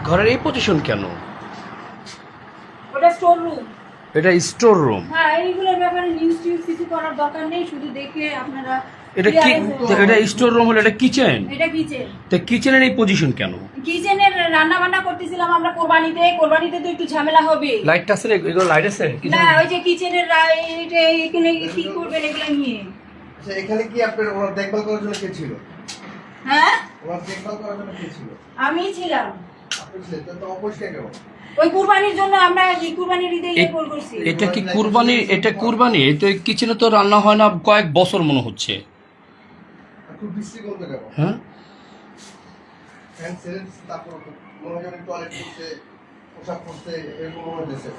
ঘরের এই পজিশন কেন? ওটা স্টোর রুম। এটা স্টোর রুম। হ্যাঁ, এইগুলোর ব্যাপারে নিউজ কিছু করার দরকার নেই, শুধু দেখে আপনারা। এটা কি? এটা স্টোর রুম হলো, এটা কিচেন। এটা কিচেন। তো কিচেনের এই পজিশন কেন? কিচেনের রান্না বান্না করতেছিলাম আমরা কোরবানিতে তো একটু ঝামেলা হবে। লাইটটা আছে? এগুলো লাইট আছে? না, ওই যে কিচেনের এখানে কি করবেন এগুলো নিয়ে? আচ্ছা, এখানে কি আপনার ওনার দেখভাল করার জন্য কে ছিল? হ্যাঁ, ওনার দেখভাল করার জন্য কে ছিল? আমি ছিলাম। আপনি ছিলেন, তো অপরিষ্কার কেন? ওই কুরবানির জন্য আমরা কুরবানির ঈদে কল করছি। এটা কি কুরবানি? এটা কুরবানি। তো কিচেনে তো রান্না হয় না কয়েক বছর মনে হচ্ছে। খুব বিশৃঙ্খল তো কেন? হ্যাঁ, ফ্যান ছেড়ে দিচ্ছে, তারপর মনে হয় টয়লেট করছে, পোশাক করছে, এরকম মনে হচ্ছে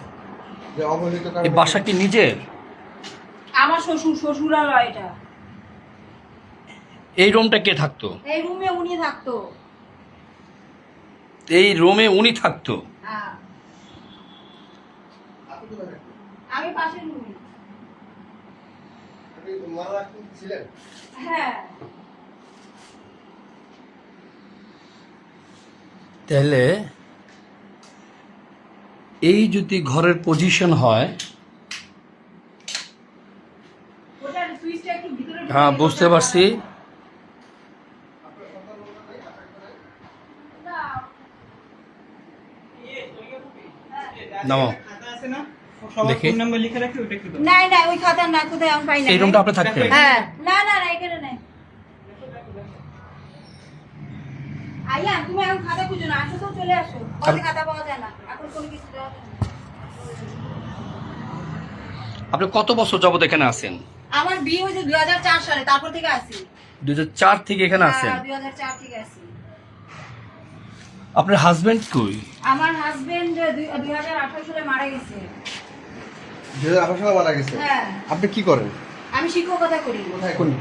যে অবহেলিত কারণে। এই বাসা কি নিজের? আমার শ্বশুরালয় এটা। এই রুমটা কে থাকতো? এই রুমে উনি থাকতো। এই রুমে উনি থাকতো? হ্যাঁ, আপনি কোথায় থাকতেন? আমি পাশের রুমে। আপনি মারা রাখতেন ছিলেন? হ্যাঁ। তাহলে এই যদি ঘরের পজিশন হয়, ওটার সুইচটা একটু ভিতরে হ্যাঁ বুঝতে পারছি। নাও দেখি। না, ওই খাতা না, কোথায় আমি পাই না। এই রুমটা আপনি থাকতেন? হ্যাঁ, না, এখানে নাই। আইয়া, তুমি এখন খাতা খুঁজো না, আসো তো, চলে আসো। ওই খাতা পাওয়া যায় না, এখন কোনো কিছু দেওয়া যায় না। আপনি কত বছর যাবত এখানে আছেন? আমার বিয়ে হয়েছে 2004 সালে, তারপর থেকে আসি। 2004 থেকে এখানে আছেন? 2004 থেকে আসি। আপনার হাজবেন্ড কই? আমার হাজবেন্ড 2018 সালে মারা গেছে। 2018 সালে মারা গেছে? হ্যাঁ। আপনি কি করেন? আমি শিক্ষকতা করি।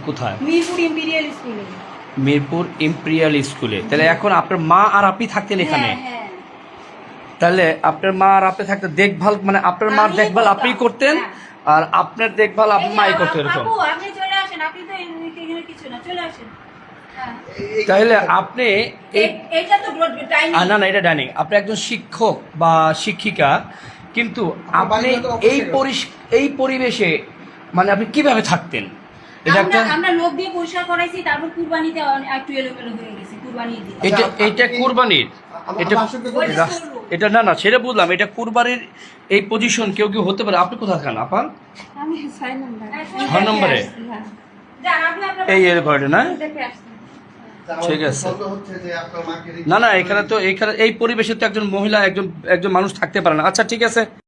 কোথায়? মিরপুর ইম্পেরিয়াল স্কুলে। মিরপুর ইম্পেরিয়াল স্কুলে। তাহলে এখন আপনার মা আর আপনি থাকতেন এখানে? হ্যাঁ। তাহলে আপনার মা আর আপনি থাকতে দেখভাল, মানে আপনার মার আমিই দেখভাল করতাম। আপনি করতেন, হ্যাঁ। আর আপনার দেখভাল এই আপনার যে মাই করতেন এরকম? আপু, আপনি চলে আসেন, আপনি তো এখানে কিছু না, চলে আসেন। হ্যাঁ। তাহলে আপনি এই এটা তো ডাইনিং। না না, এটা ডাইনিং। আপনি একজন শিক্ষক বা শিক্ষিকা, কিন্তু আপনি এই পরিবেশে মানে আপনি কিভাবে থাকতেন? এটা একটা আমরা লোক দিয়ে পরিষ্কার করাইছি, তারপর কুরবানিতে একটু এলোমেলো হয়ে গেছে, কুরবানি দিয়ে। এটা কুরবানির, এটা এটা না না, সেটা বুঝলাম। এটা কুরবানির এই পজিশন কেউ কেউ হতে পারে। আপনি কোথায় খান আপা? আমি 6 নম্বর। 6 নম্বরে? যান, আপনি আপনার এই এর ঘরে না? দেখে আসছেন। ঠিক আছে। হচ্ছে যে আপনার মাকে না না, এখানে তো এই পরিবেশে তো একজন মহিলা একজন মানুষ থাকতে পারে না। আচ্ছা ঠিক আছে।